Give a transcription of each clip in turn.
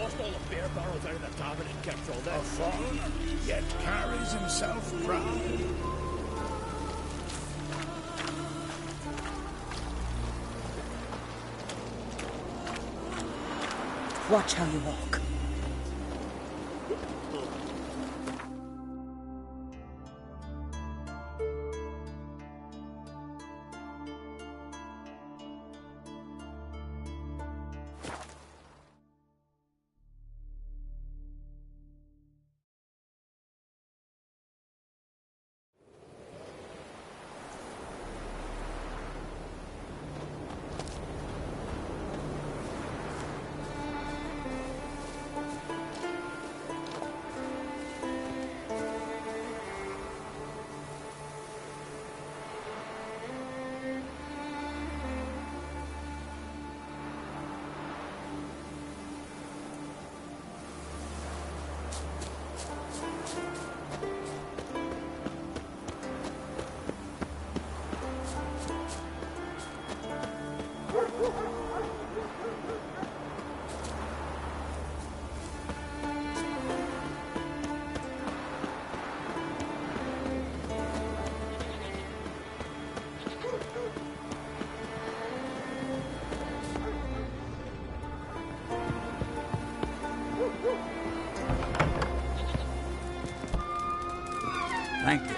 lost all the beer barrels out of the tavern and kept all that. A fawn, yet carries himself proud. Watch how you walk. Thank you.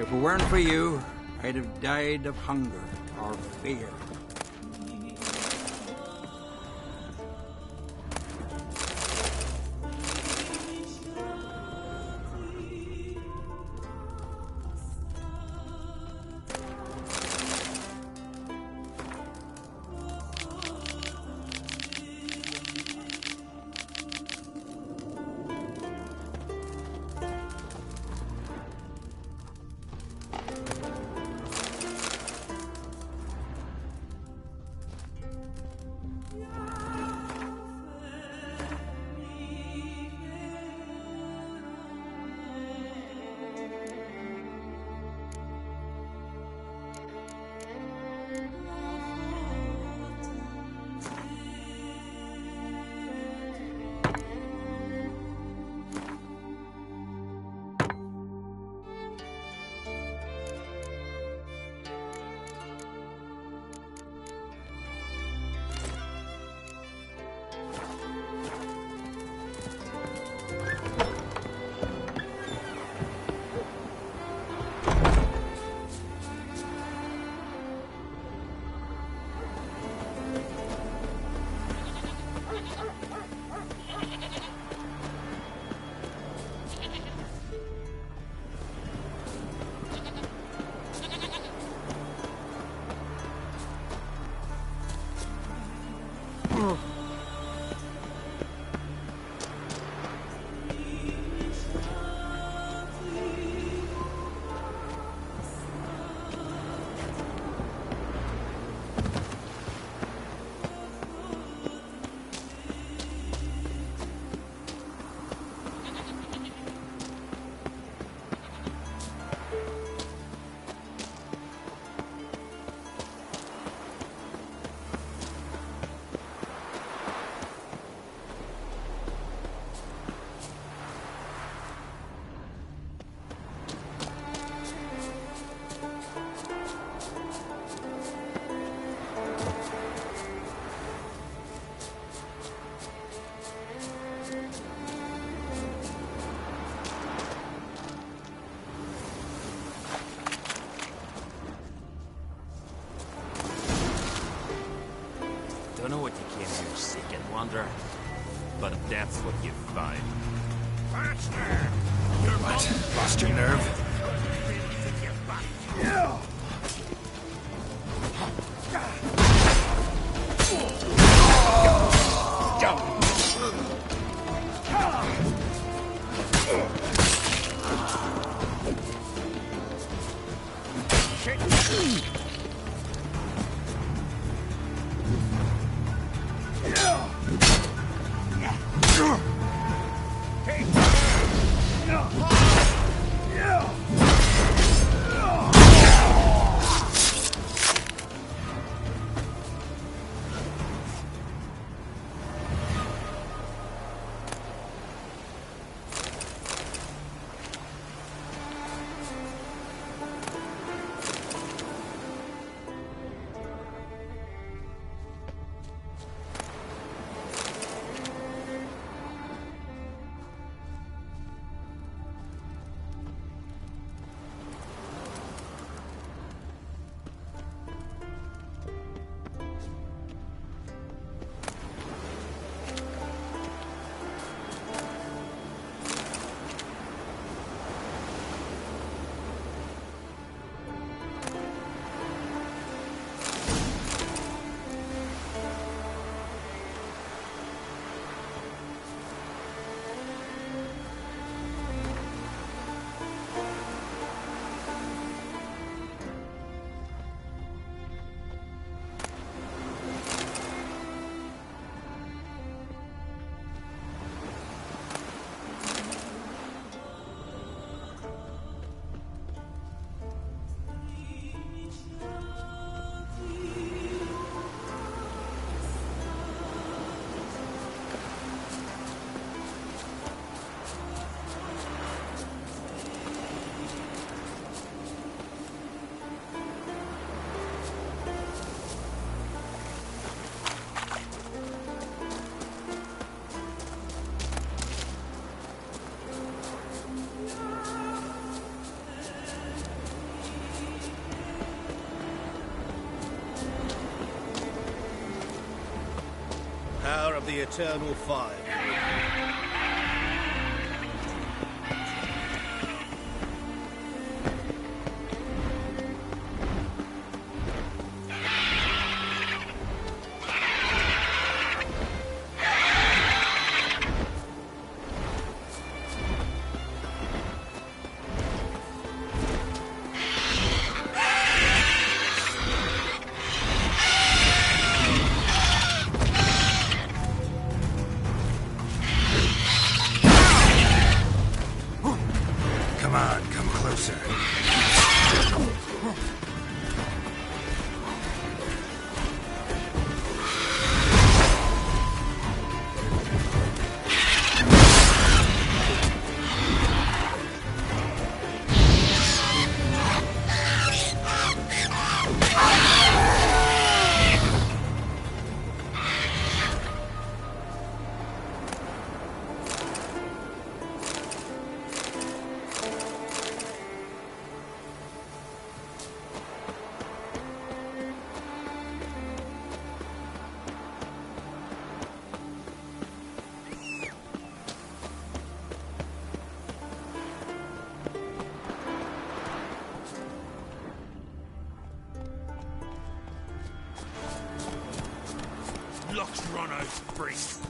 If it weren't for you, I'd have died of hunger or fear. Don't know what you came here seeking, wanderer, but that's what you find. Faster! You're what? Lost your nerve? Yeah! the eternal fire. Come on, come closer. Locks run out, priest.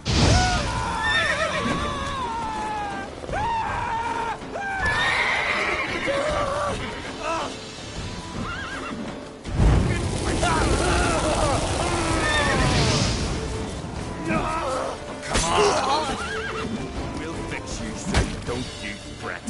We'll fix you, so don't you fret.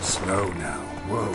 Slow now. Whoa.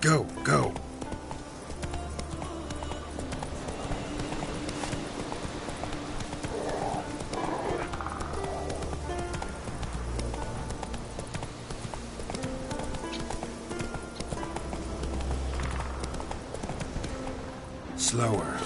Go, go. Slower.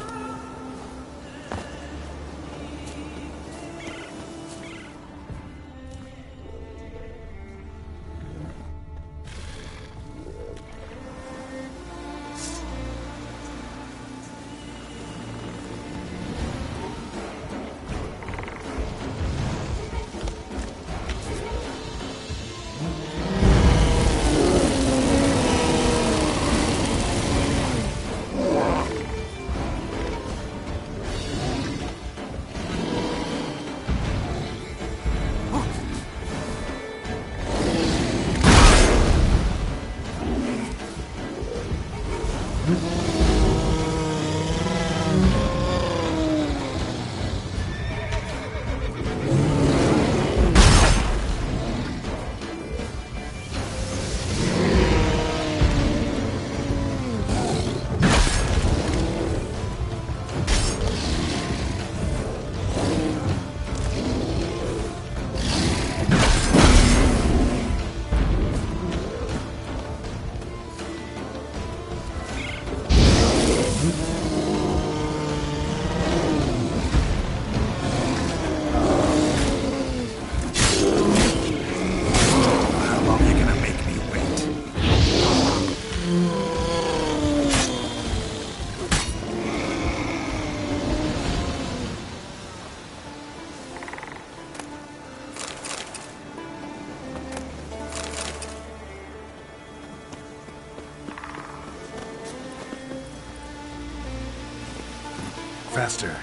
Faster.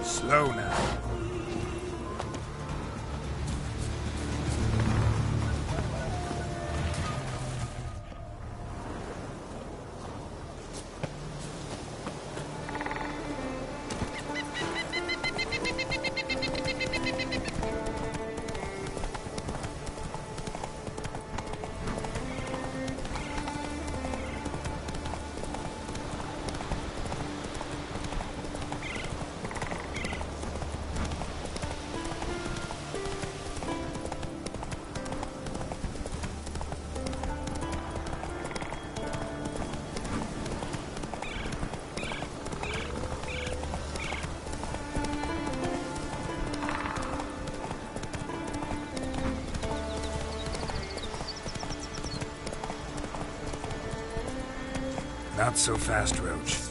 Slow now. Not so fast, Roach.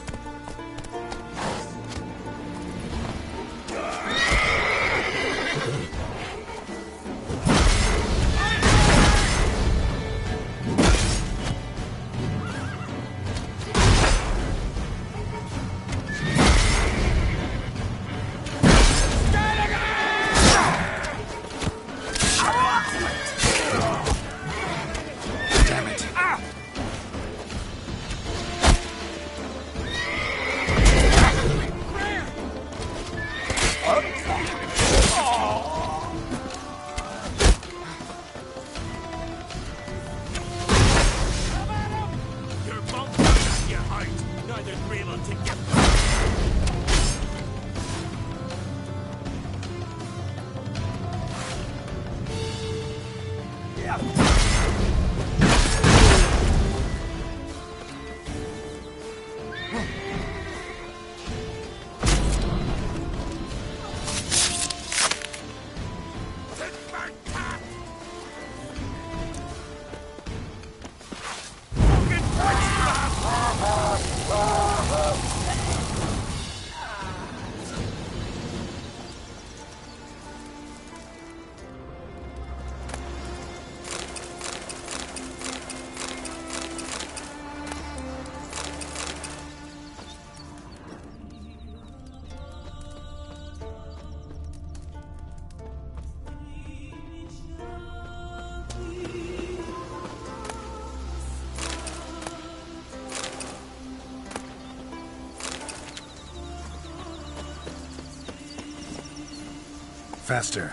Faster.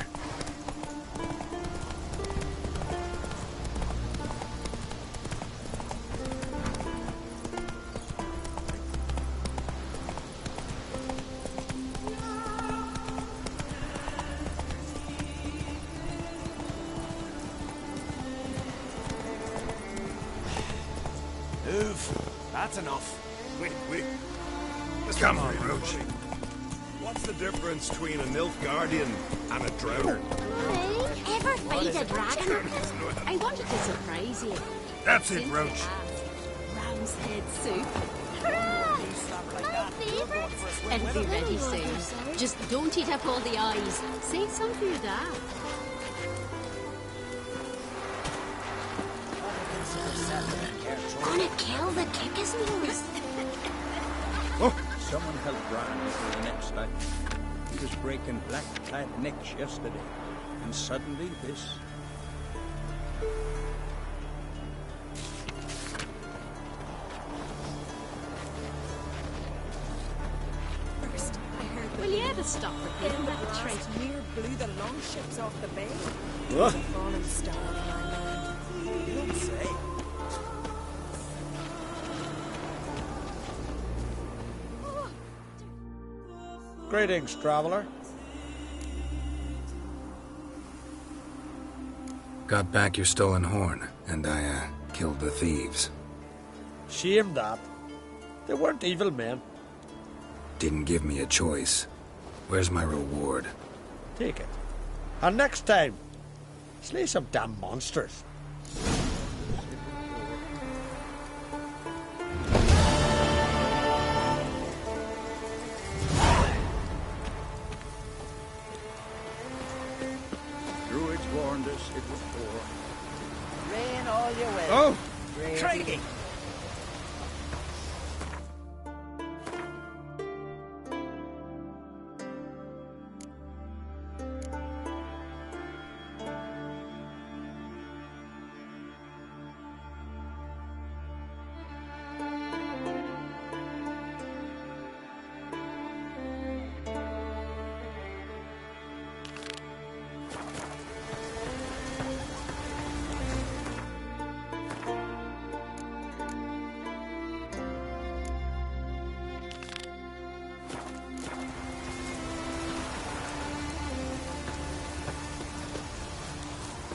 Move. That's enough. Wait. Come on, Roach. What's the difference between a Nilfgaardian and a drowner? Ever fight a dragon? I wanted to surprise you. That's it, Roach. Ram's head soup. Hurrah! My favourite. It'll be ready soon. Just don't eat up all the eyes. Save some for your dad. Gonna kill the kickers nose. Someone help Brian for the next life. He was breaking black-clad necks yesterday, and suddenly this. First, I heard will you ever stop repeating that trait? Near blew the longships off the bay. What? The fallen star of my land. You don't say. Greetings, traveler. Got back your stolen horn, and I, killed the thieves. Shame that. They weren't evil men. Didn't give me a choice. Where's my reward? Take it. And next time, slay some damn monsters. Druids warned us it was war. Rain all your way. Oh! Craigie!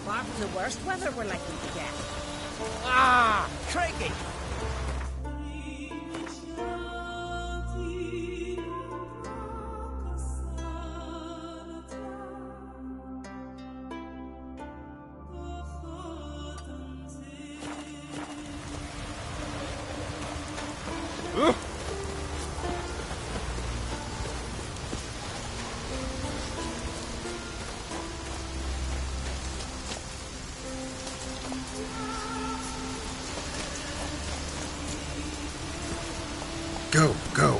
What's the worst weather we're likely to get? Ah! Craigie! Go.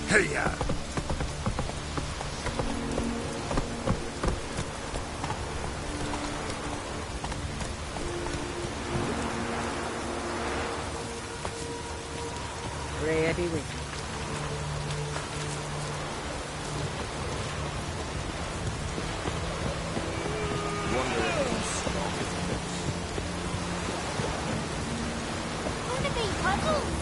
Hey-ya! Ready with you. Gonna be puzzles.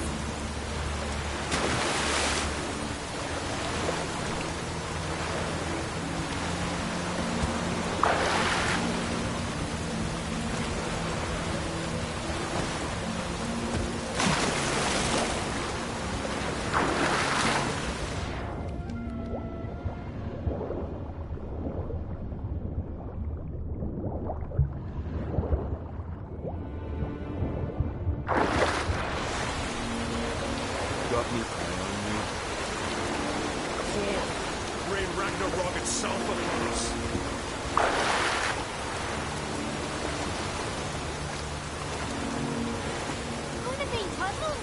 Got me eye on you. Rain Ragnarok itself upon us. Gonna be puzzles.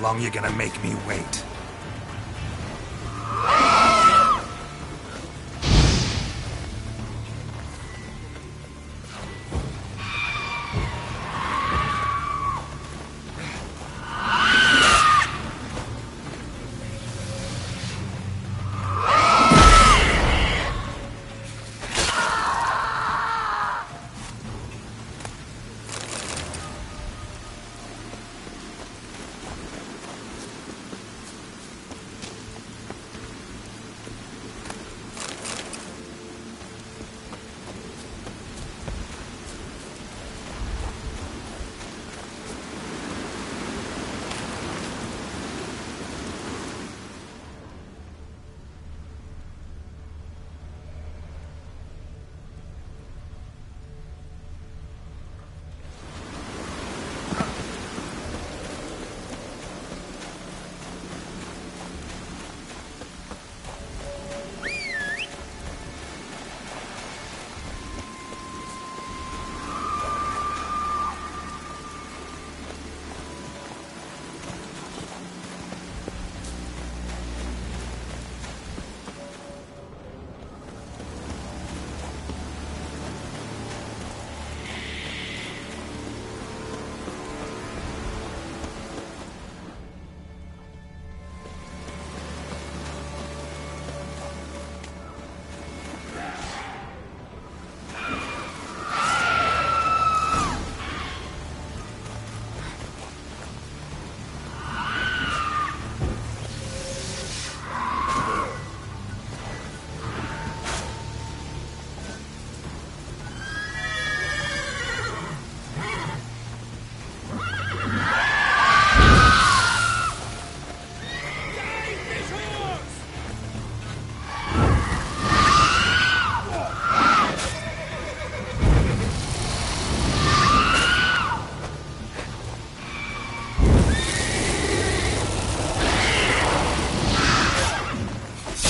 long you gonna make me wait?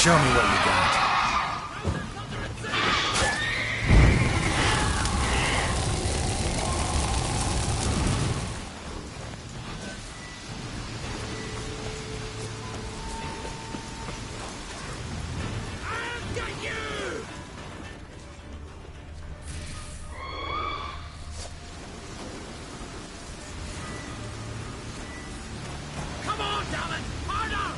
Show me what you got. Come on, damn it! Harder!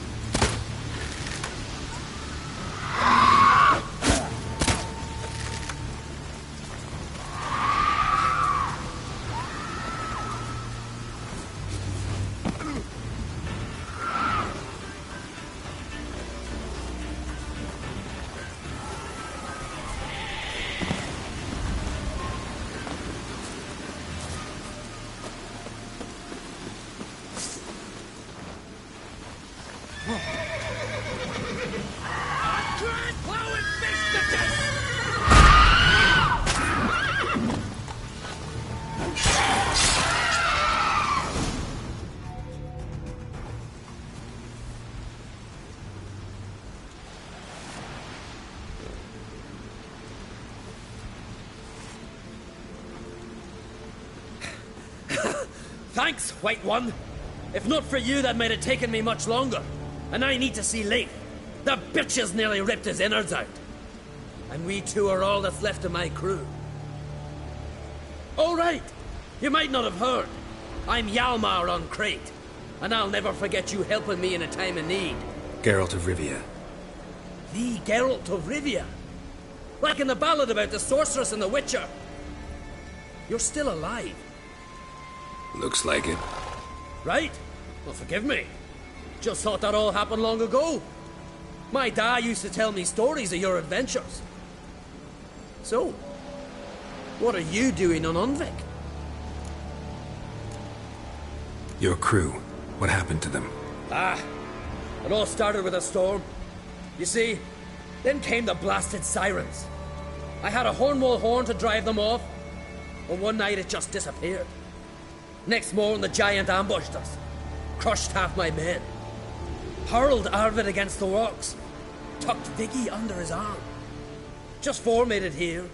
Thanks, White One. If not for you, that might have taken me much longer. And I need to see Leif. The bitch has nearly ripped his innards out. And we two are all that's left of my crew. All right. You might not have heard. I'm Hjalmar on Crete. And I'll never forget you helping me in a time of need. Geralt of Rivia. The Geralt of Rivia. Like in the ballad about the sorceress and the witcher. You're still alive. Looks like it. Right? Well, forgive me. Just thought that all happened long ago. My dad used to tell me stories of your adventures. So, what are you doing on Unvik? Your crew. What happened to them? It all started with a storm. You see, then came the blasted sirens. I had a Hornwall horn to drive them off, and one night it just disappeared. Next morning the giant ambushed us, crushed half my men, hurled Arvid against the rocks, tucked Viggy under his arm. Just four made it here.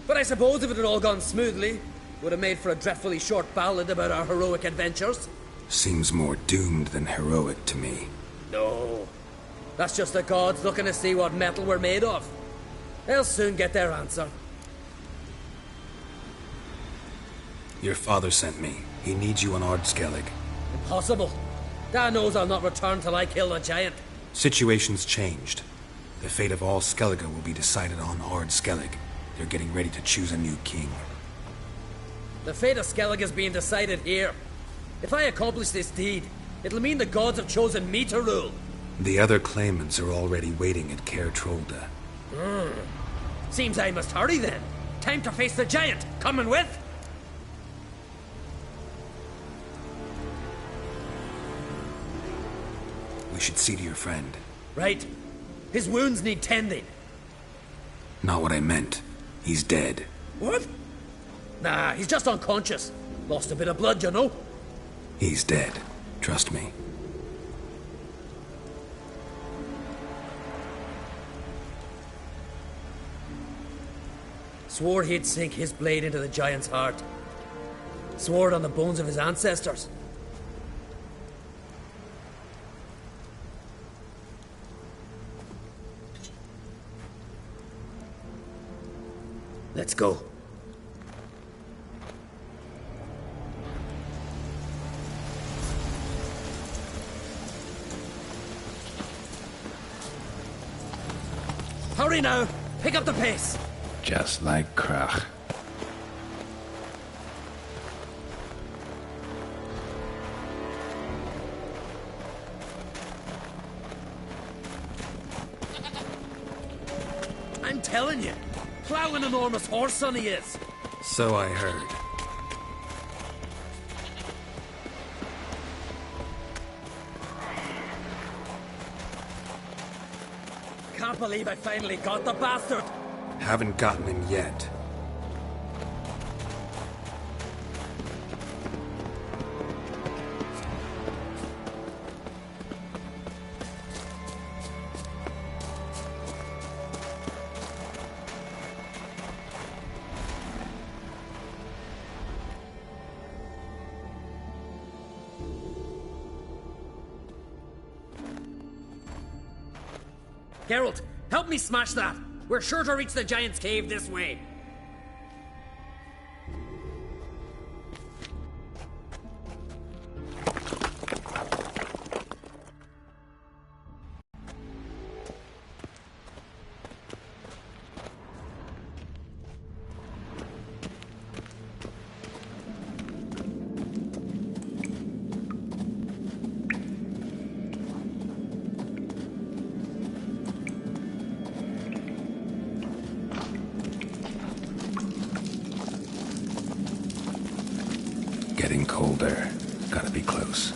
But I suppose if it had all gone smoothly, would have made for a dreadfully short ballad about our heroic adventures. Seems more doomed than heroic to me. No. That's just the gods looking to see what metal we're made of. They'll soon get their answer. Your father sent me. He needs you on Ard Skellig. Impossible. Dad knows I'll not return till I kill the giant. Situation's changed. The fate of all Skellige will be decided on Ard Skellig. They're getting ready to choose a new king. The fate of Skellig is being decided here. If I accomplish this deed, it'll mean the gods have chosen me to rule. The other claimants are already waiting at Caer Trolda. Seems I must hurry then. Time to face the giant. Coming with? We should see to your friend. Right. His wounds need tending. Not what I meant. He's dead. What? Nah, he's just unconscious. Lost a bit of blood, you know. He's dead. Trust me. Swore he'd sink his blade into the giant's heart. Swore it on the bones of his ancestors. Let's go. Hurry now! Pick up the pace! Just like Krach. I'm telling you, plow an enormous horse son he is. So I heard. Can't believe I finally got the bastard. Haven't gotten him yet. Geralt, help me smash that. We're sure to reach the giant's cave this way. Getting colder. Gotta be close.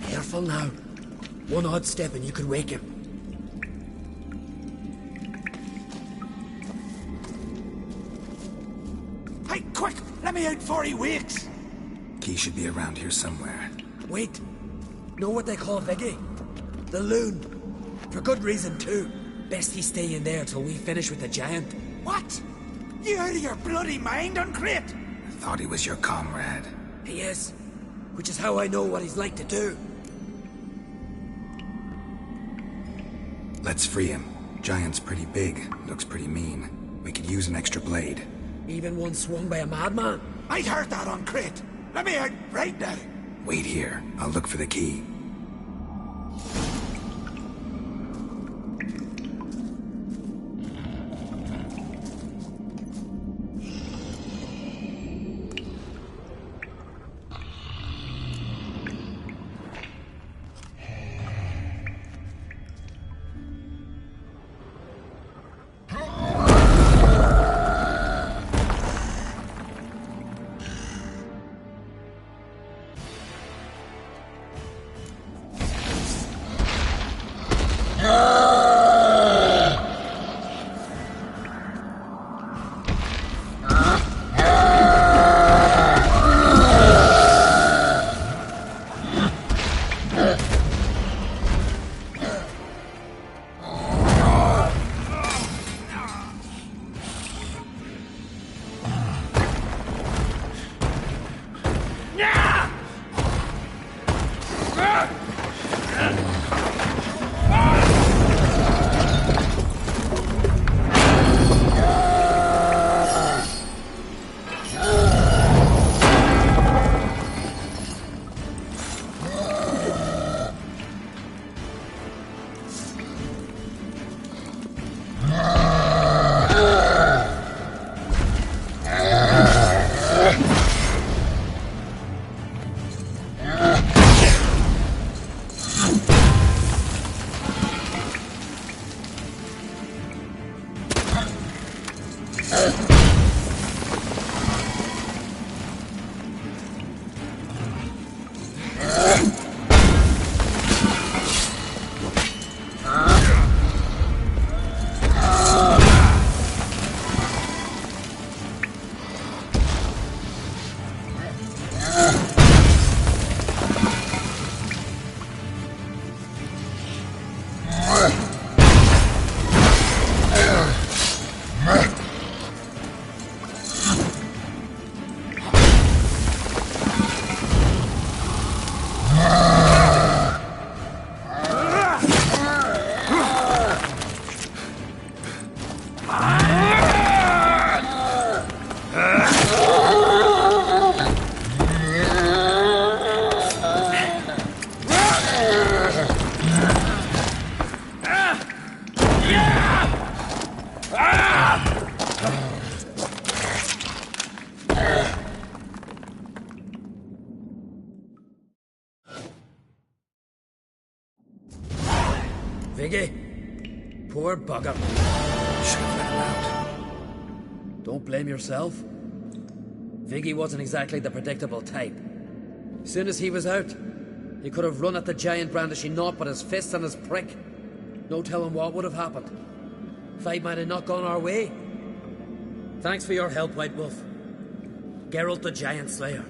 Careful now. One odd step and you could wake him. Hey, quick! Let me out before he wakes! Key should be around here somewhere. Wait. Know what they call Viggy? The loon. For good reason, too. Best he stay in there till we finish with the giant. What? You out of your bloody mind, Uncrate? Thought he was your comrade. He is. Which is how I know what he's like to do. Let's free him. Giant's pretty big. Looks pretty mean. We could use an extra blade. Even one swung by a madman. I'd heard that, Uncrate. Let me out right now. Wait here. I'll look for the key. Viggy, poor bugger. Should have let him out. Don't blame yourself. Viggy wasn't exactly the predictable type. As soon as he was out, he could have run at the giant brandishing naught but his fist and his prick. No telling what would have happened. Fight might have not gone our way. Thanks for your help, White Wolf. Geralt the Giant Slayer.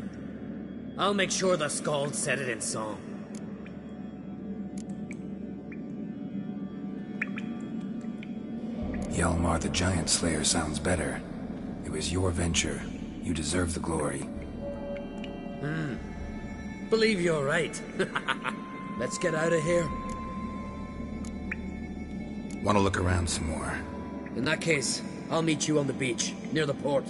I'll make sure the Skald said it in song. Hjalmar the Giant Slayer sounds better. It was your venture. You deserve the glory. Believe you're right. Let's get out of here. Want to look around some more? In that case, I'll meet you on the beach, near the port.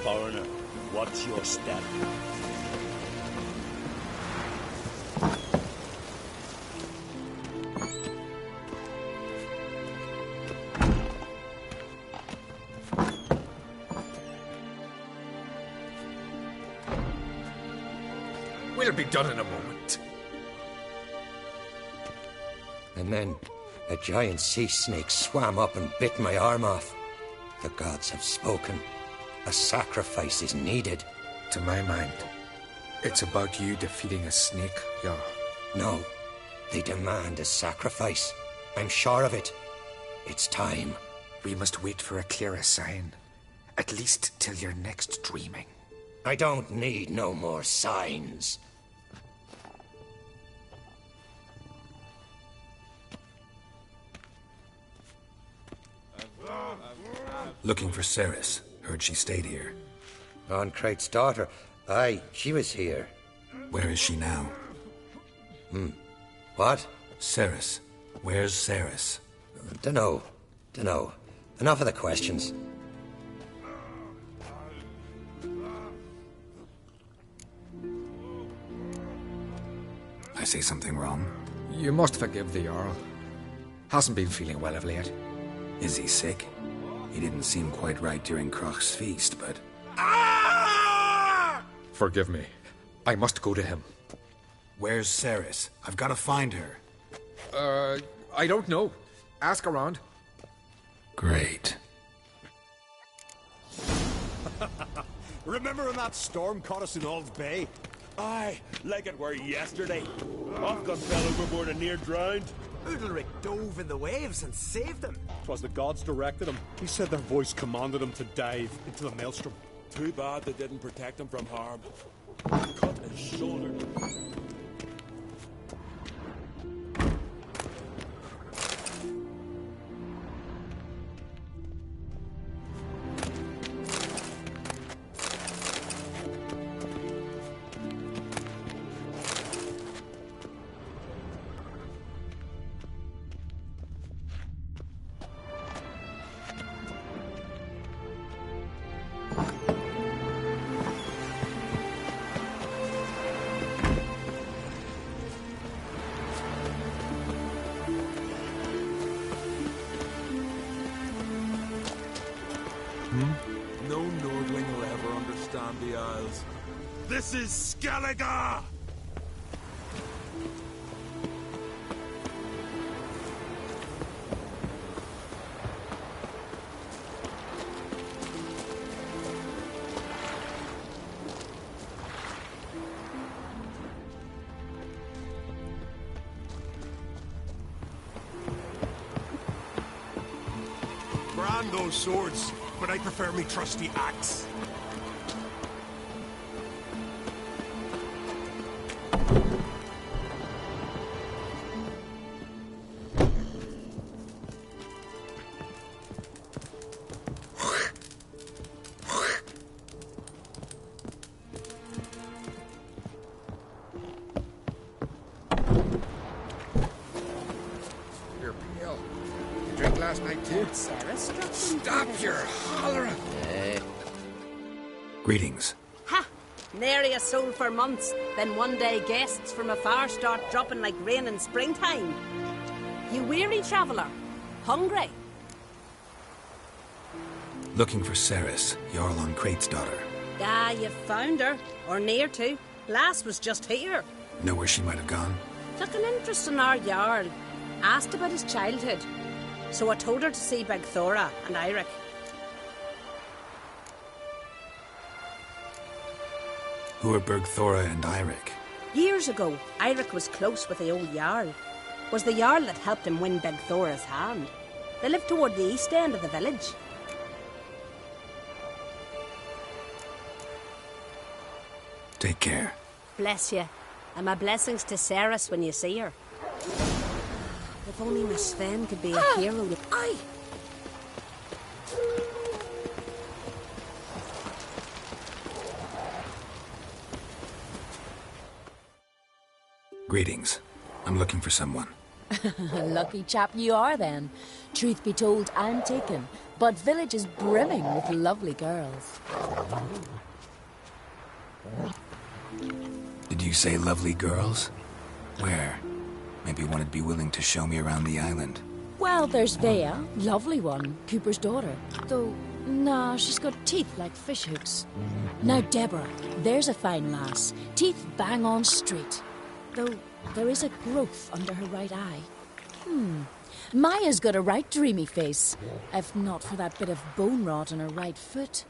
foreigner. What's your step? We'll be done in a moment. And then a giant sea snake swam up and bit my arm off. The gods have spoken. A sacrifice is needed. To my mind, it's about you defeating a snake, Jarl. No, they demand a sacrifice. I'm sure of it. It's time. We must wait for a clearer sign. At least till your next dreaming. I don't need no more signs. Looking for Ceres. Heard she stayed here. Crate's daughter. Aye, she was here. Where is she now? What? Ceres. Where's Ceres? Dunno. Enough of the questions. I say something wrong? You must forgive the Jarl. Hasn't been feeling well of late. Is he sick? He didn't seem quite right during Kroch's feast, but... Forgive me. I must go to him. Where's Ceres? I've got to find her. I don't know. Ask around. Great. Remember when that storm caught us in Ald's Bay? Aye, like it were yesterday. Ofcom fell overboard and near drowned. Udalric dove in the waves and saved them. 'Twas the gods directed him. He said their voice commanded him to dive into the maelstrom. Too bad they didn't protect him from harm. Cut his shoulder. No Nordling will ever understand the Isles. This is Skellige! Brand those swords, but I prefer me trusty axe. You're pale. You drank last night too? Ceres Stop your hollering! Greetings. Ha! Nary a soul for months. Then one day guests from afar start dropping like rain in springtime. You weary traveller? Hungry? Looking for Ceres, Jarl on Crate's daughter. Ah, you found her. Or near to. Lass was just here. Know where she might have gone? Took an interest in our Jarl. Asked about his childhood. So I told her to see Begthora and Eirik. Who are Bergthora and Eirik? Years ago, Eirik was close with the old Jarl. Was the Jarl that helped him win Begthora's hand. They lived toward the east end of the village. Take care. Bless you. And my blessings to Ceres when you see her. If only Miss Sven could be a hero. Aye. Greetings. I'm looking for someone. Lucky chap you are, then. Truth be told, I'm taken, but village is brimming with lovely girls. Did you say lovely girls? Where? Maybe one would be willing to show me around the island. Well, there's Vea, lovely one, Cooper's daughter. Though, nah, she's got teeth like fish hooks. Now, Deborah, there's a fine lass. Teeth bang on straight. Though, there is a growth under her right eye. Maya's got a right dreamy face. If not for that bit of bone rot on her right foot.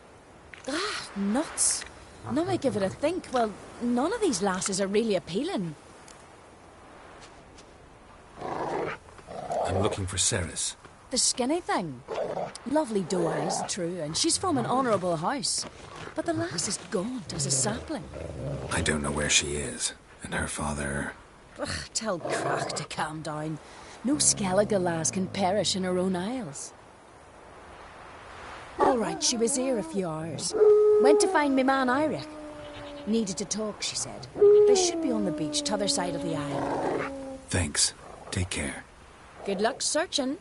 Ah, nuts. Now I give it a think. Well, none of these lasses are really appealing. I'm looking for Ceres. The skinny thing. Lovely doe eyes, true, and she's from an honourable house. But the lass is gaunt as a sapling. I don't know where she is, and her father... Ugh, tell Crack to calm down. No Skellige lass can perish in her own isles. All right, she was here a few hours. Went to find me man Iric. Needed to talk, she said. They should be on the beach, t'other side of the isle. Thanks. Take care. Good luck searching.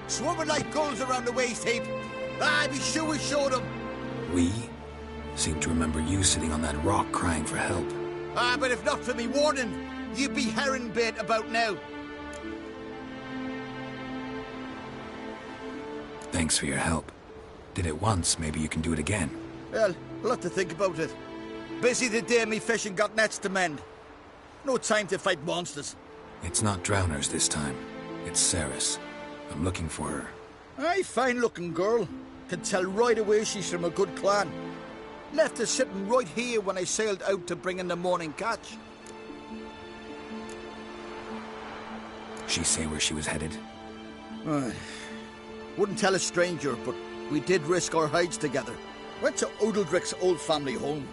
Swarming like gulls around the waste heap. I'd be sure we showed them. We? Seem to remember you sitting on that rock crying for help. But if not for me warning, you'd be herring bait about now. Thanks for your help. Did it once, maybe you can do it again. Well, I'll have to think about it. Busy the day me fishing got nets to mend. No time to fight monsters. It's not drowners this time. It's Ceres. I'm looking for her. Aye, fine-looking girl. Can tell right away she's from a good clan. Left her sitting right here when I sailed out to bring in the morning catch. She say where she was headed? Wouldn't tell a stranger, but we did risk our hides together. Went to Odeldrick's old family home.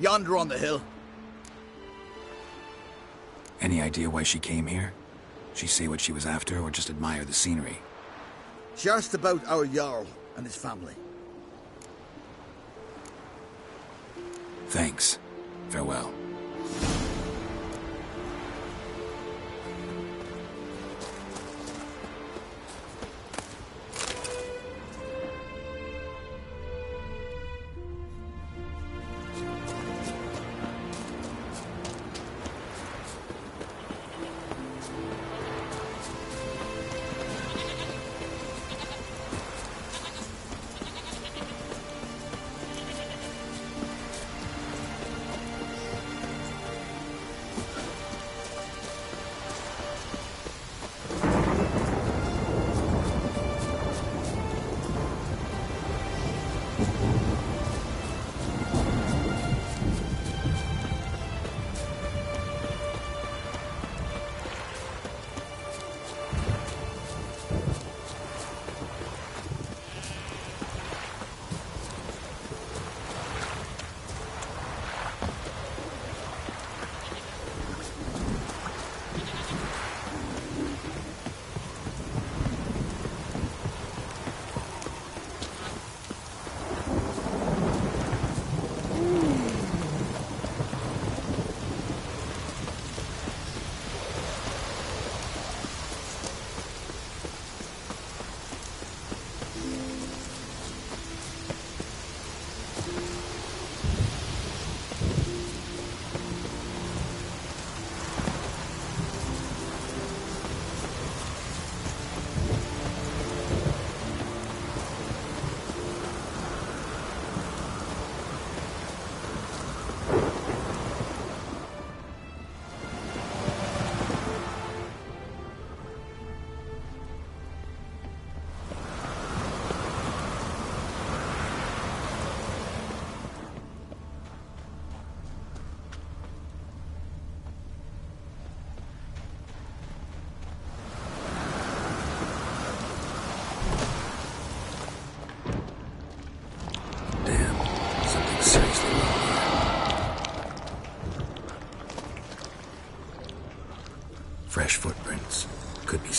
Yonder on the hill. Any idea why she came here? She say what she was after, or just admire the scenery? She asked about our Jarl and his family. Thanks. Farewell.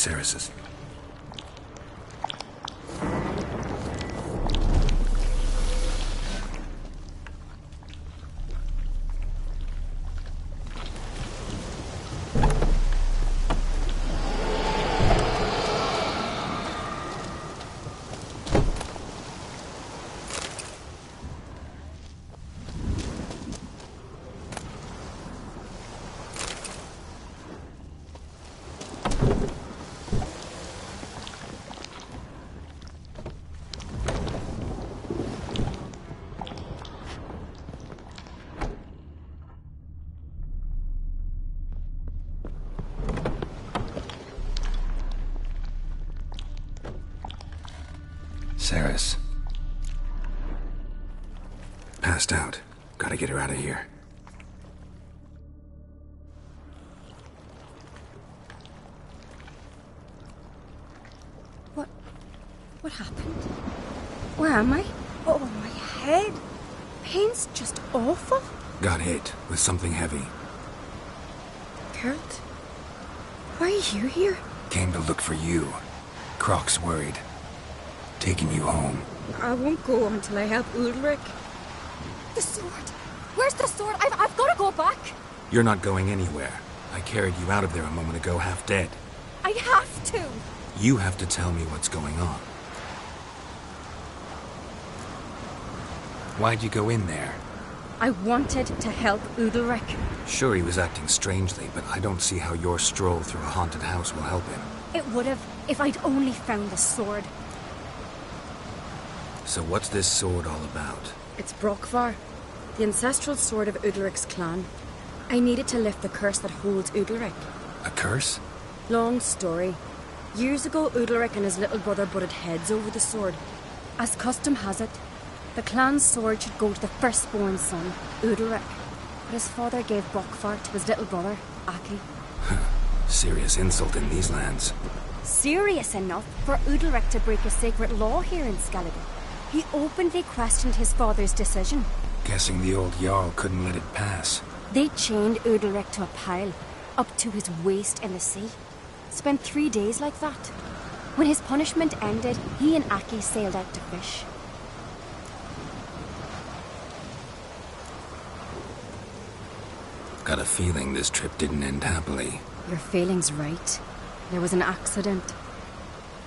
Ceres's. Ceres. Passed out. Gotta get her out of here. What happened? Where am I? Oh, my head. Pain's just awful. Got hit with something heavy. Kurt? Why are you here? Came to look for you. Croc's worried. Taking you home. I won't go until I help Ulrich. The sword! Where's the sword? I've got to go back! You're not going anywhere. I carried you out of there a moment ago, half dead. I have to! You have to tell me what's going on. Why'd you go in there? I wanted to help Ulrich. Sure, he was acting strangely, but I don't see how your stroll through a haunted house will help him. It would have, if I'd only found the sword. So what's this sword all about? It's Brokvar, the ancestral sword of Ulrich's clan. I needed to lift the curse that holds Ulrich. A curse? Long story. Years ago, Ulrich and his little brother butted heads over the sword. As custom has it, the clan's sword should go to the firstborn son, Ulrich. But his father gave Brokvar to his little brother, Aki. Serious insult in these lands. Serious enough for Ulrich to break a sacred law here in Skellige. He openly questioned his father's decision. Guessing the old Jarl couldn't let it pass. They chained Ulrich to a pile, up to his waist in the sea. Spent 3 days like that. When his punishment ended, he and Aki sailed out to fish. Got a feeling this trip didn't end happily. Your feeling's right. There was an accident.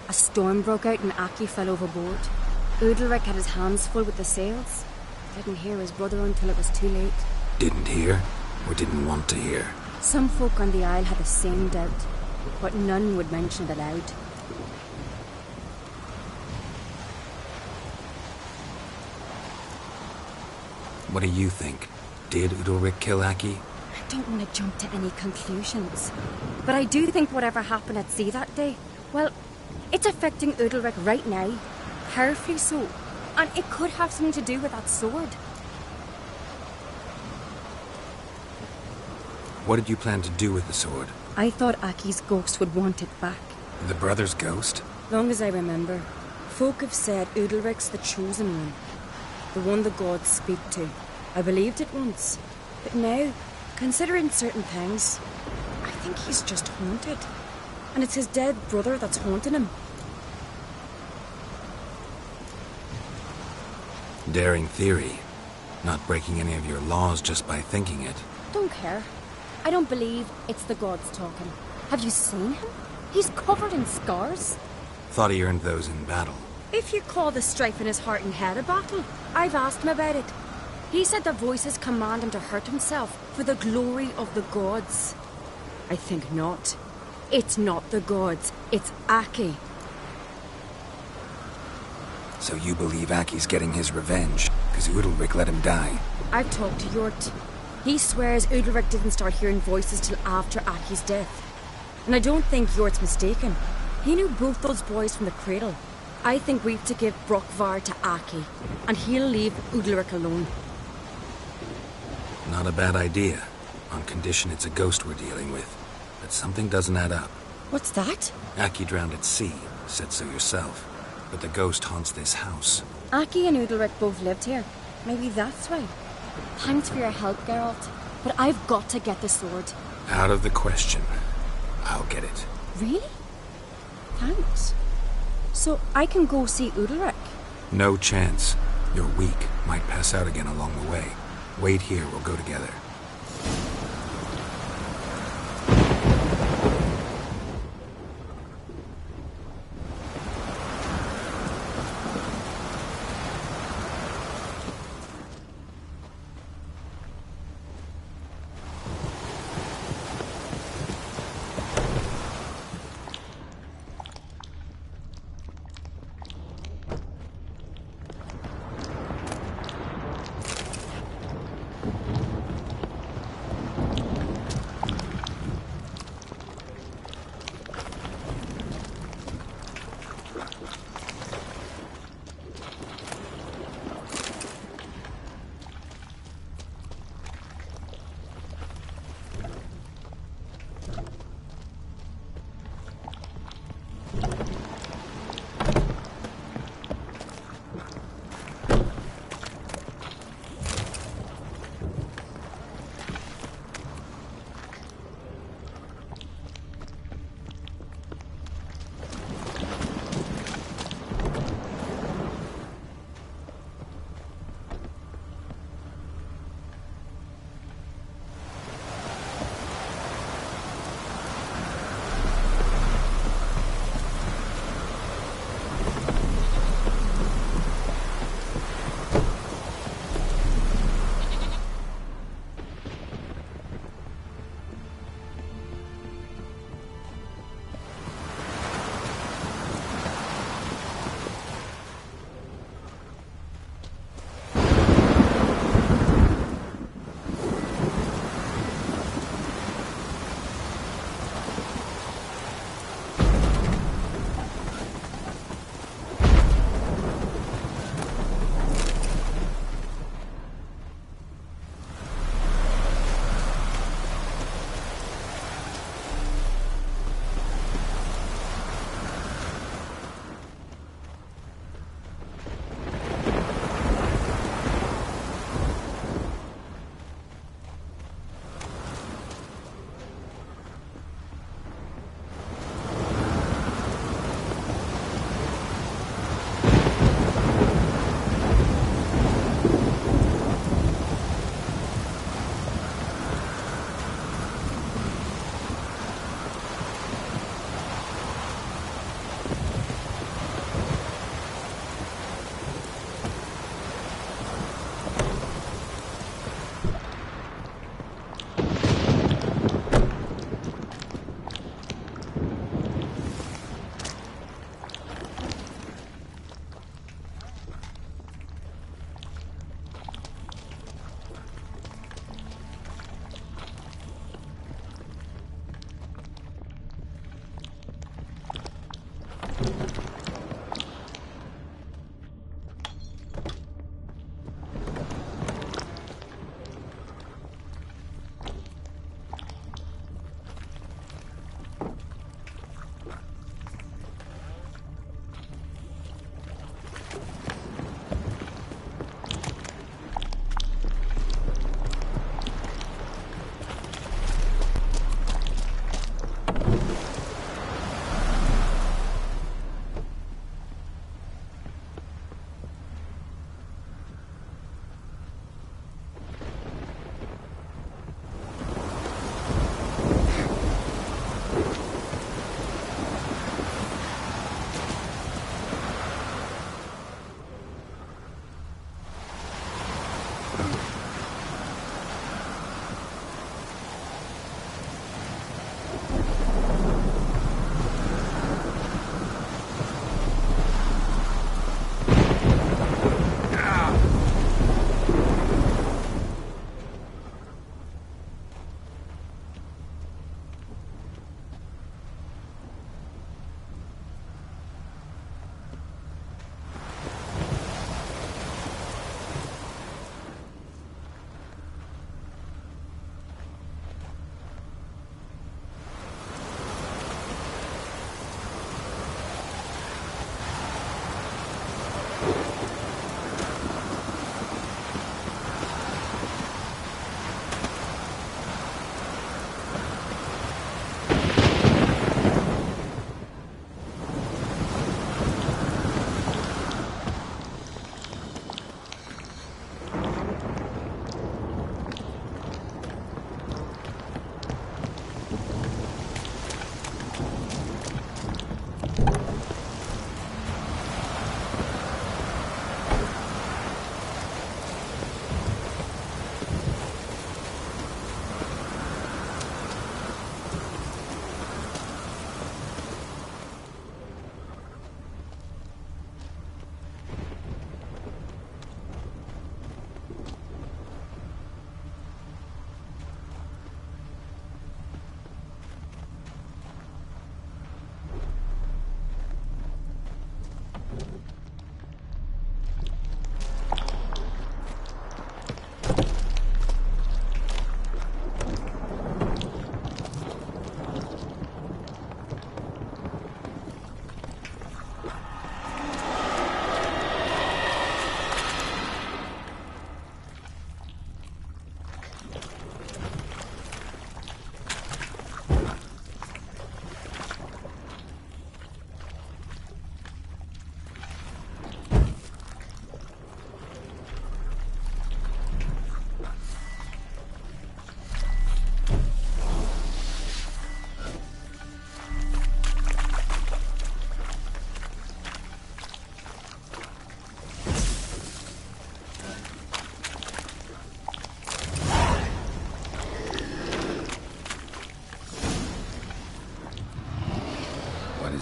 A storm broke out and Aki fell overboard. Ulrich had his hands full with the sails. Didn't hear his brother until it was too late. Didn't hear? Or didn't want to hear? Some folk on the Isle had the same doubt, but none would mention it aloud. What do you think? Did Ulrich kill Aki? I don't want to jump to any conclusions, but I do think whatever happened at sea that day, well, it's affecting Ulrich right now, powerfully so, and it could have something to do with that sword. What did you plan to do with the sword? I thought Aki's ghost would want it back. The brother's ghost? Long as I remember, folk have said Ulrich's the chosen one, the one the gods speak to. I believed it once, but now, considering certain things, I think he's just haunted. And it's his dead brother that's haunting him. Daring theory. Not breaking any of your laws just by thinking it. Don't care. I don't believe it's the gods talking. Have you seen him? He's covered in scars. Thought he earned those in battle. If you call the strife in his heart and head a battle, I've asked him about it. He said the voices command him to hurt himself for the glory of the gods. I think not. It's not the gods, it's Aki. So you believe Aki's getting his revenge, because Ulrich let him die? I've talked to Jort. He swears Ulrich didn't start hearing voices till after Aki's death. And I don't think Jort's mistaken. He knew both those boys from the cradle. I think we've to give Brokvar to Aki, and he'll leave Ulrich alone. Not a bad idea, on condition it's a ghost we're dealing with. But something doesn't add up. What's that? Aki drowned at sea, said so yourself. But the ghost haunts this house. Aki and Ulrich both lived here. Maybe that's why. Thanks for your help, Geralt. But I've got to get the sword. Out of the question. I'll get it. Really? Thanks. So I can go see Udalric? No chance. You're weak. Might pass out again along the way. Wait here, we'll go together.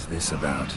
What's this about?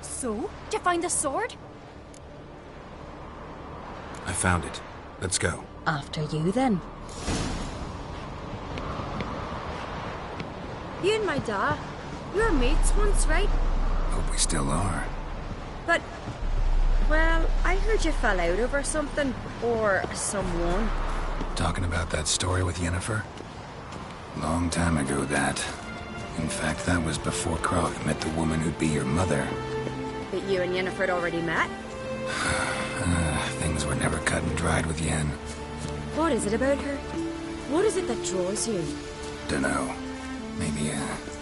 So, did you find the sword? I found it. Let's go. After you, then. You and my dad, you were mates once, right? Hope we still are. But, well, I heard you fell out over something, or someone. Talking about that story with Yennefer? Long time ago, that. In fact, that was before Krog met the woman who'd be your mother. But you and Yennefer had already met? Things were never cut and dried with Yen. What is it about her? What is it that draws you? Dunno. Maybe,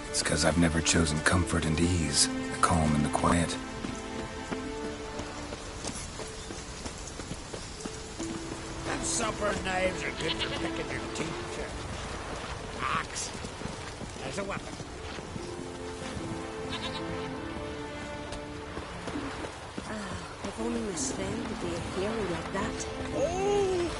it's because I've never chosen comfort and ease, the calm and the quiet. Them supper knives are good for picking your teeth. Axe. As a weapon. If only Miss Sven could be a hero like that. Oh!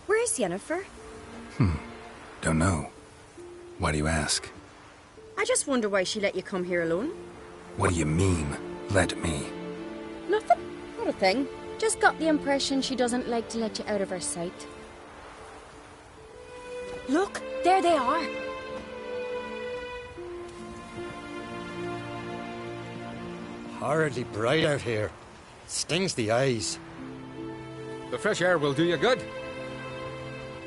Where's Yennefer? Don't know. Why do you ask? I just wonder why she let you come here alone. What do you mean, let me? Nothing. Not a thing. Just got the impression she doesn't like to let you out of her sight. Look, there they are. Horridly bright out here. Stings the eyes. The fresh air will do you good.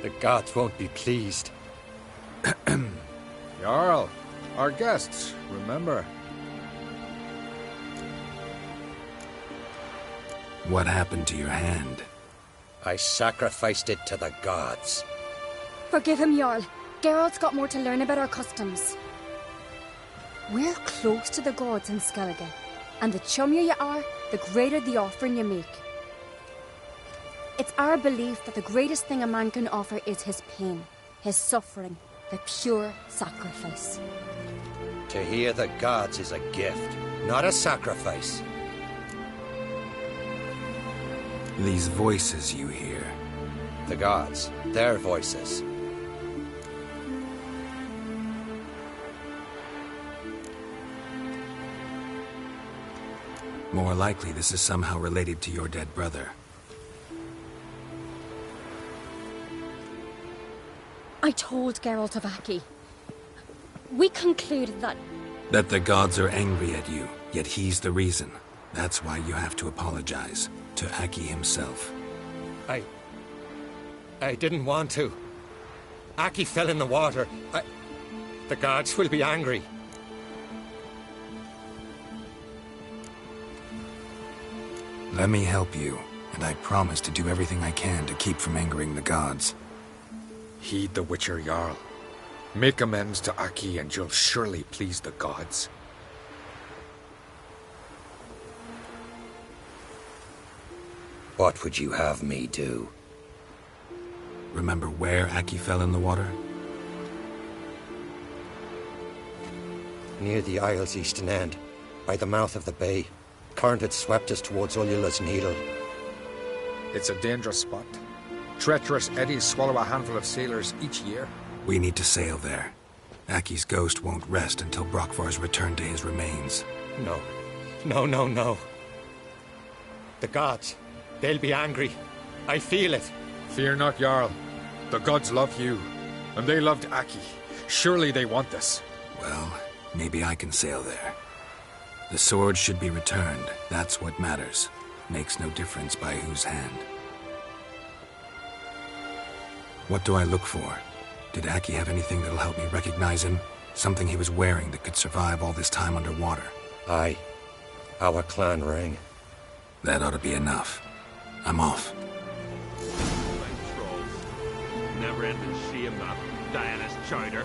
The gods won't be pleased. Jarl, our guests, remember. What happened to your hand? I sacrificed it to the gods. Forgive him, Jarl. Geralt's got more to learn about our customs. We're close to the gods in Skellige, and the chummier you are, the greater the offering you make. It's our belief that the greatest thing a man can offer is his pain, his suffering, the pure sacrifice. To hear the gods is a gift, not a sacrifice. These voices you hear. The gods, their voices. More likely this is somehow related to your dead brother. I told Geralt of Aki. We concluded that... That the gods are angry at you, yet he's the reason. That's why you have to apologize. To Aki himself. I didn't want to. Aki fell in the water. The gods will be angry. Let me help you, and I promise to do everything I can to keep from angering the gods. Heed the Witcher Jarl. Make amends to Aki and you'll surely please the gods. What would you have me do? Remember where Aki fell in the water? Near the Isle's eastern end, by the mouth of the bay. Current had swept us towards Ullula's Needle. It's a dangerous spot. Treacherous eddies swallow a handful of sailors each year. We need to sail there. Aki's ghost won't rest until Brokvar's returned to his remains. No. No, no, no. The gods, they'll be angry. I feel it. Fear not, Jarl. The gods love you, and they loved Aki. Surely they want this. Well, maybe I can sail there. The sword should be returned. That's what matters. Makes no difference by whose hand. What do I look for? Did Aki have anything that'll help me recognize him? Something he was wearing that could survive all this time underwater? Aye. Our clan ring. That ought to be enough. I'm off. Like trolls. Never-ending shame, that Diana's chowder.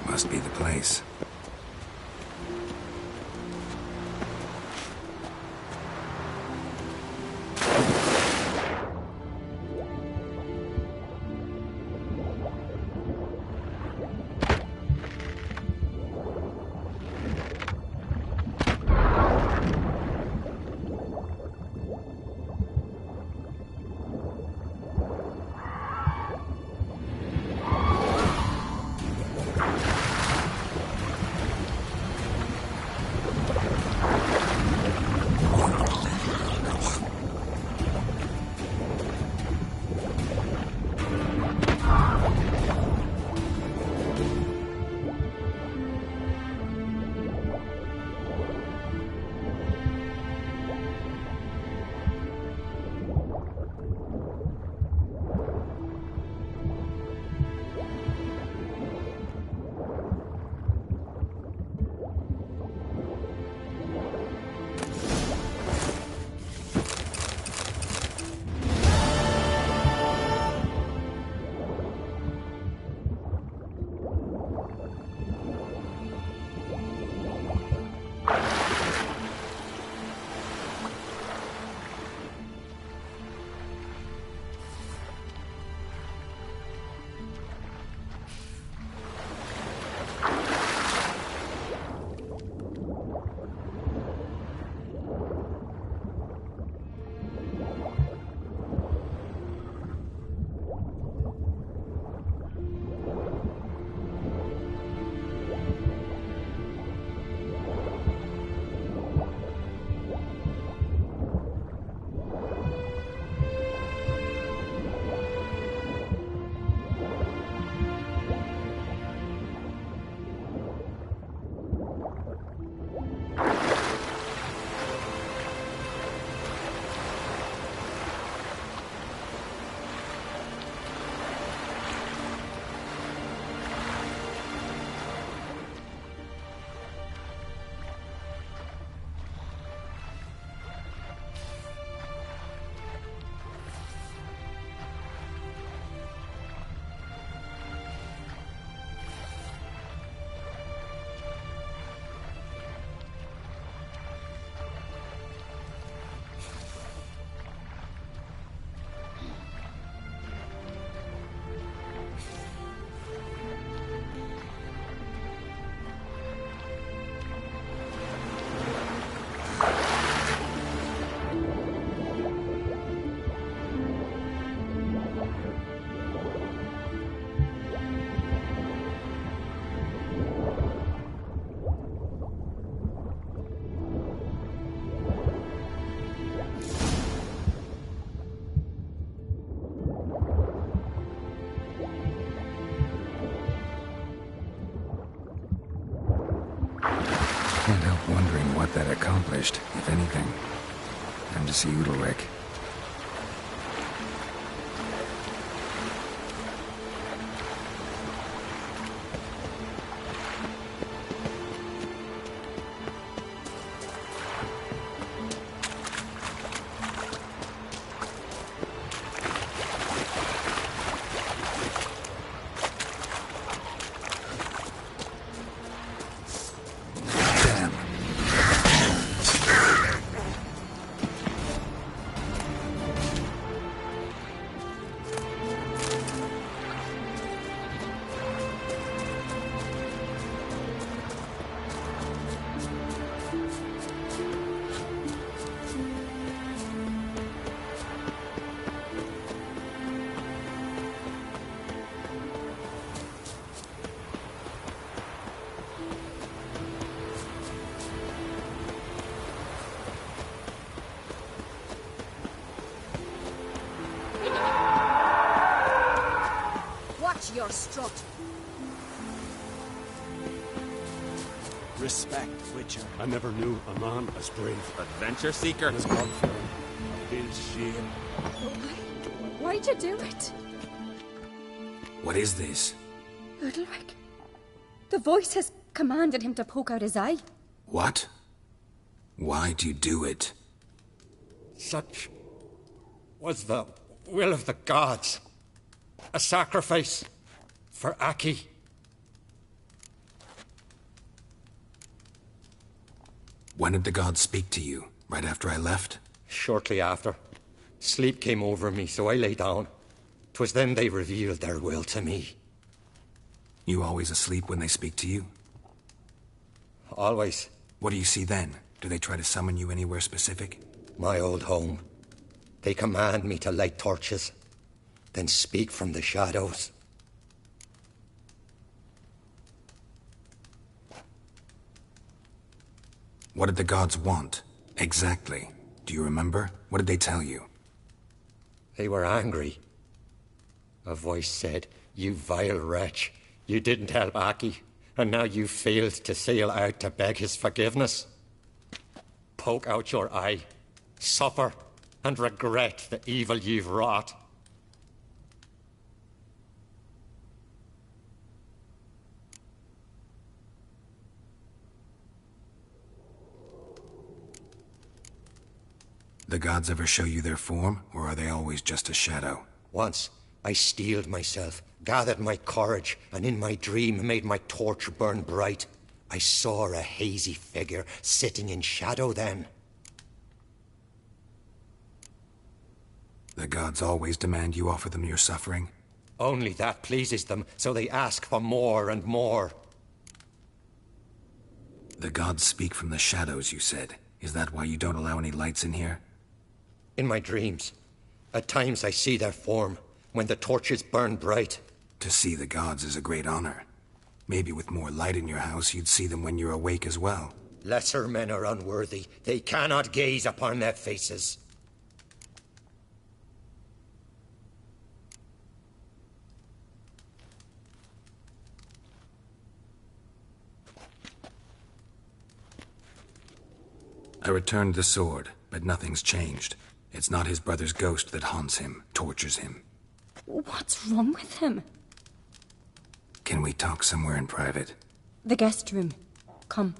Must be the place. what that accomplished, if anything. Time to see Udalric. Your strut. Respect, Witcher. I never knew a man as brave. Adventure seeker. As God-fearing. I feel shame. Why'd you do it? What is this? Udalric. The voice has commanded him to poke out his eye. What? Why'd you do it? Such was the will of the gods. A sacrifice for Aki. When did the gods speak to you? Right after I left? Shortly after. Sleep came over me, so I lay down. 'Twas then they revealed their will to me. You always asleep when they speak to you? Always. What do you see then? Do they try to summon you anywhere specific? My old home. They command me to light torches, then speak from the shadows. What did the gods want? Exactly. Do you remember? What did they tell you? They were angry. A voice said, "You vile wretch, you didn't help Aki, and now you failed to sail out to beg his forgiveness. Poke out your eye, suffer, and regret the evil you've wrought." The gods ever show you their form, or are they always just a shadow? Once, I steeled myself, gathered my courage, and in my dream made my torch burn bright. I saw a hazy figure sitting in shadow then. The gods always demand you offer them your suffering? Only that pleases them, so they ask for more and more. The gods speak from the shadows, you said. Is that why you don't allow any lights in here? In my dreams. At times I see their form, when the torches burn bright. To see the gods is a great honor. Maybe with more light in your house, you'd see them when you're awake as well. Lesser men are unworthy. They cannot gaze upon their faces. I returned the sword, but nothing's changed. It's not his brother's ghost that haunts him, tortures him. What's wrong with him? Can we talk somewhere in private? The guest room. Come.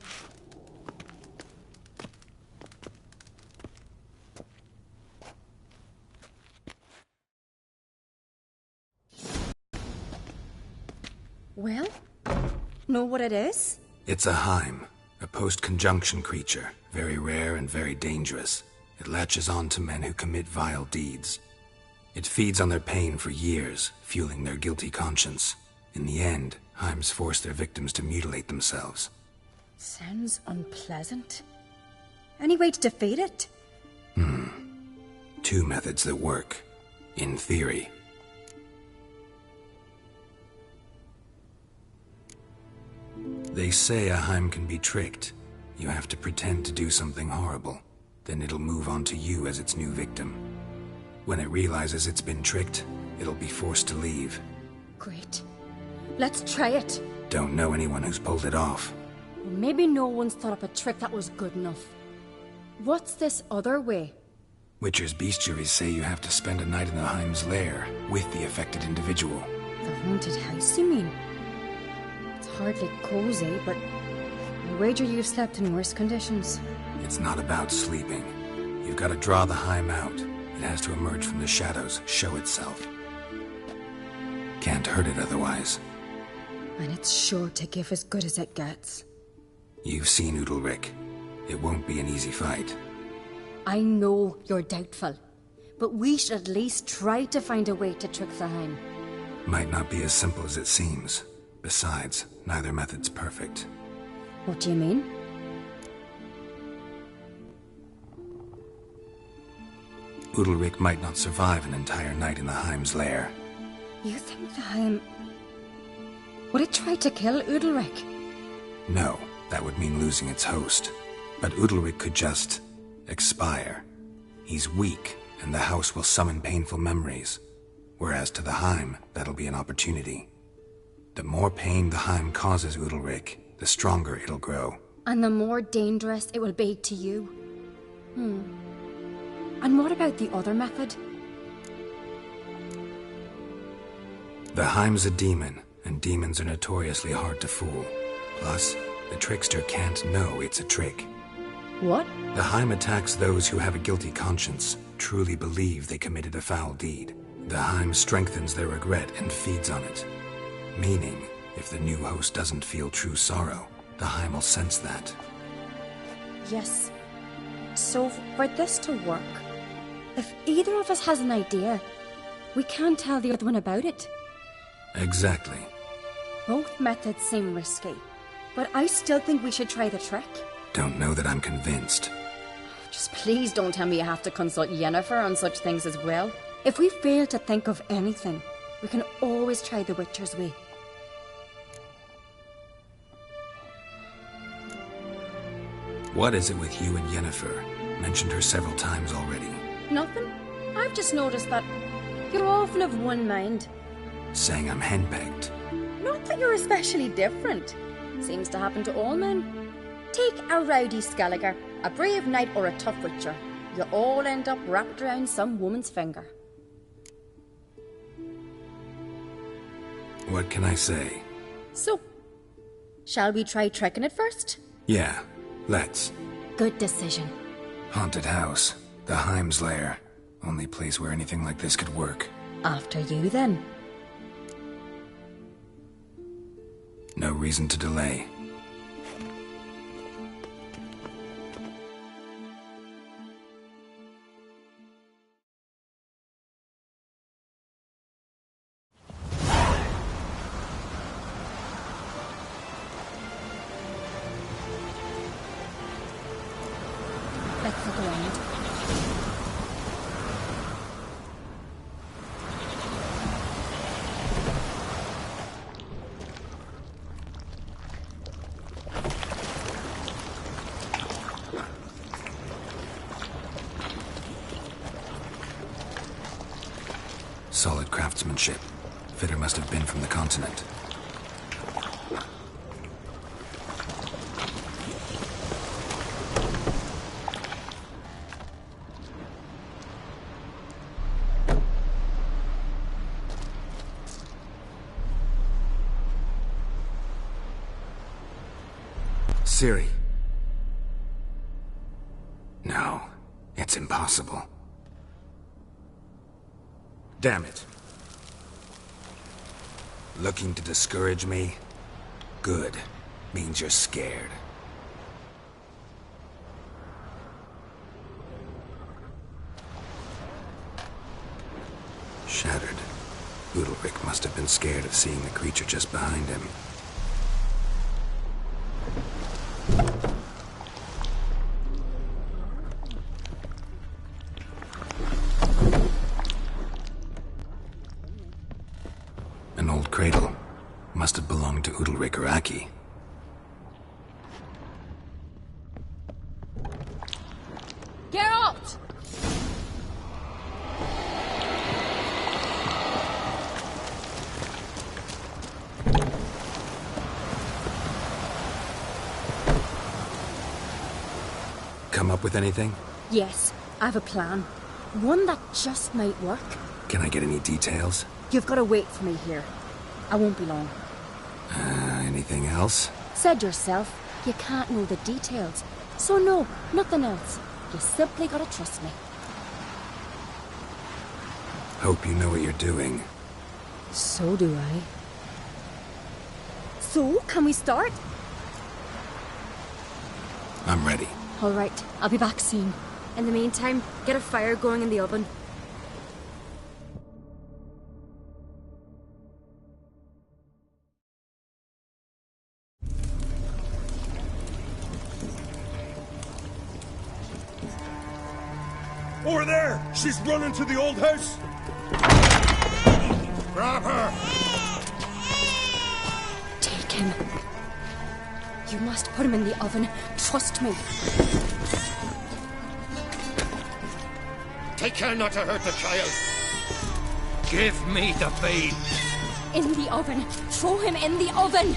Well, know what it is? It's a Heim, a post-conjunction creature, very rare and very dangerous. It latches on to men who commit vile deeds. It feeds on their pain for years, fueling their guilty conscience. In the end, Heims force their victims to mutilate themselves. Sounds unpleasant. Any way to defeat it? Two methods that work, in theory. They say a Heim can be tricked. You have to pretend to do something horrible. Then it'll move on to you as its new victim. When it realizes it's been tricked, it'll be forced to leave. Great. Let's try it. Don't know anyone who's pulled it off. Maybe no one's thought up a trick that was good enough. What's this other way? Witcher's bestiaries say you have to spend a night in the Heim's lair with the affected individual. The haunted house, you mean? It's hardly cozy, but I wager you've slept in worse conditions. It's not about sleeping. You've got to draw the Heim out. It has to emerge from the shadows, show itself. Can't hurt it otherwise. And it's sure to give as good as it gets. You've seen Udalric. It won't be an easy fight. I know you're doubtful, but we should at least try to find a way to trick the Heim. Might not be as simple as it seems. Besides, neither method's perfect. What do you mean? Udalric might not survive an entire night in the Heim's lair. You think the Heim... would it try to kill Udalric? No, that would mean losing its host. But Udalric could just... expire. He's weak, and the house will summon painful memories. Whereas to the Heim, that'll be an opportunity. The more pain the Heim causes Udalric, the stronger it'll grow. And the more dangerous it will be to you. And what about the other method? The Heim's a demon, and demons are notoriously hard to fool. Plus, the trickster can't know it's a trick. What? The Heim attacks those who have a guilty conscience, truly believe they committed a foul deed. The Heim strengthens their regret and feeds on it. Meaning, if the new host doesn't feel true sorrow, the Heim will sense that. Yes. So, for this to work, if either of us has an idea, we can't tell the other one about it. Exactly. Both methods seem risky, but I still think we should try the trick. Don't know that I'm convinced. Just please don't tell me you have to consult Yennefer on such things as well. If we fail to think of anything, we can always try the Witcher's way. What is it with you and Yennefer? Mentioned her several times already. Nothing. I've just noticed that you're often of one mind. Saying I'm henpecked. Not that you're especially different. Seems to happen to all men. Take a rowdy Skelliger, a brave knight or a tough witcher. You all end up wrapped around some woman's finger. What can I say? So, shall we try tricking it first? Yeah, let's. Good decision. Haunted house. The Heim's lair. Only place where anything like this could work. After you, then. No reason to delay. Let's look around. Solid craftsmanship. Fitter must have been from the continent. Ciri. No, it's impossible. Damn it. Looking to discourage me? Good. Means you're scared. Shattered. Udalric must have been scared of seeing the creature just behind him. An old cradle. Must have belonged to Udalric or Aki. Geralt! come up with anything? Yes, I have a plan. One that just might work. Can I get any details? You've got to wait for me here. I won't be long. Anything else? Said yourself, you can't know the details. So no, nothing else. You simply gotta trust me. Hope you know what you're doing. So do I. So, can we start? I'm ready. All right, I'll be back soon. In the meantime, get a fire going in the oven. Over there! She's running to the old house! Grab her! Take him. You must put him in the oven. Trust me. Take care not to hurt the child. Give me the babe. In the oven. Throw him in the oven.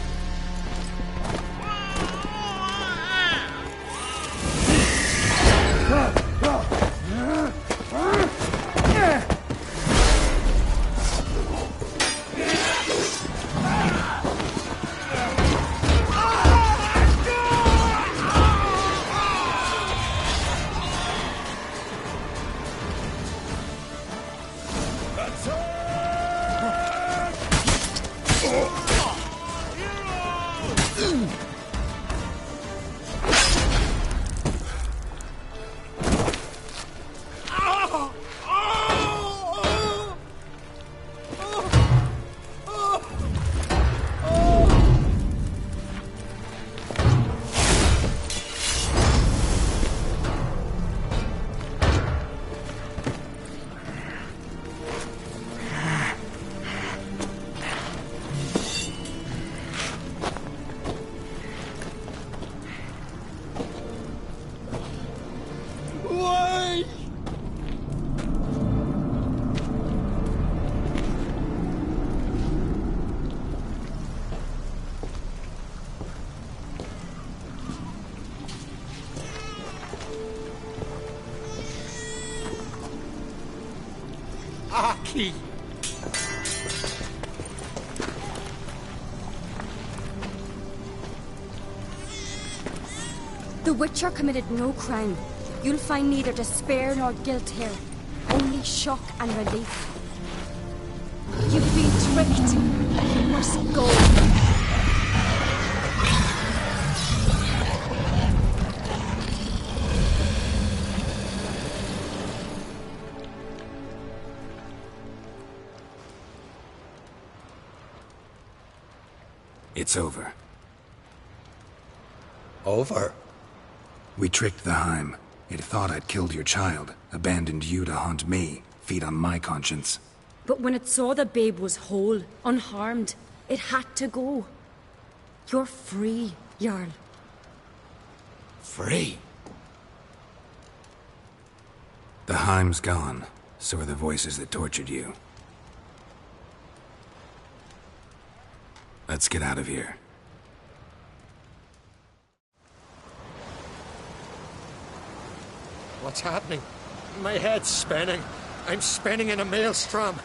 Aki! The Witcher committed no crime. You'll find neither despair nor guilt here. Only shock and relief. You've been tricked. You must go. It's over. Over? We tricked the Heim. It thought I'd killed your child, abandoned you to haunt me, feed on my conscience. But when it saw the babe was whole, unharmed, it had to go. You're free, Jarl. Free? The Heim's gone, so are the voices that tortured you. Let's get out of here. What's happening? My head's spinning. I'm spinning in a maelstrom.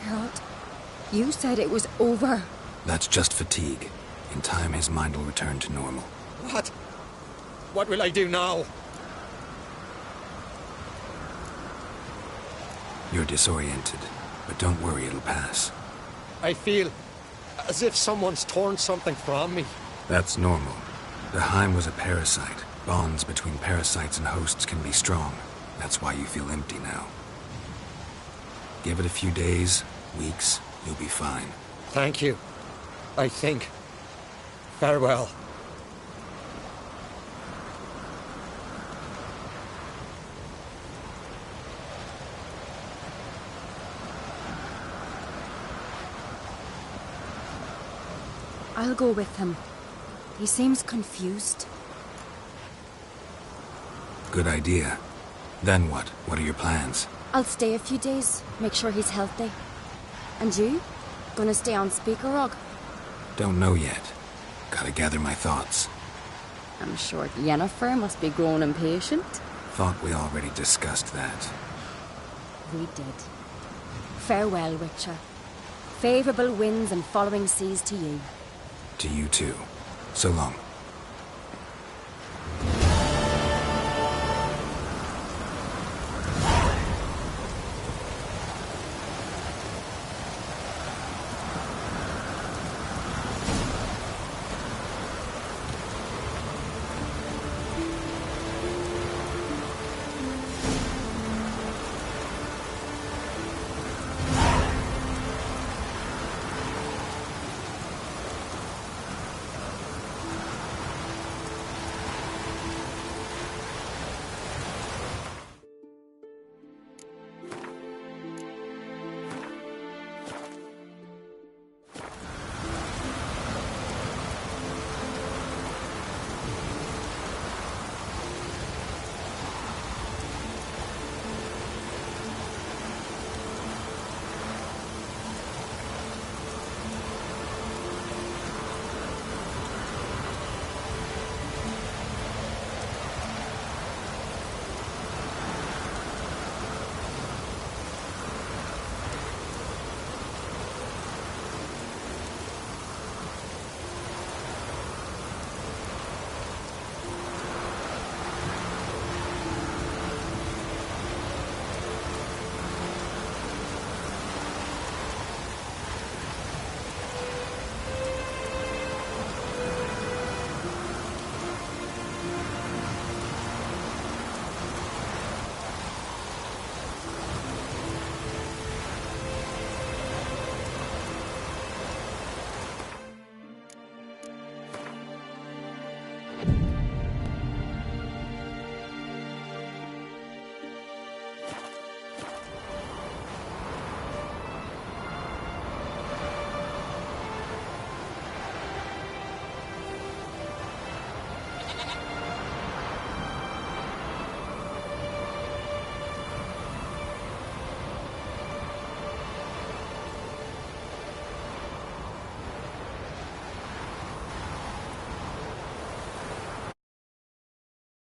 Geralt, you said it was over. That's just fatigue. In time, his mind will return to normal. What? What will I do now? You're disoriented, but don't worry, it'll pass. I feel as if someone's torn something from me. That's normal. The Heim was a parasite. Bonds between parasites and hosts can be strong. That's why you feel empty now. Give it a few days, weeks, you'll be fine. Thank you. I think. Farewell. I'll go with him. He seems confused. Good idea. Then what? What are your plans? I'll stay a few days, make sure he's healthy. And you? Gonna stay on Speaker Rock? Don't know yet. Gotta gather my thoughts. I'm sure Yennefer must be growing impatient. Thought we already discussed that. We did. Farewell, Witcher. Favourable winds and following seas to you. To you too. So long.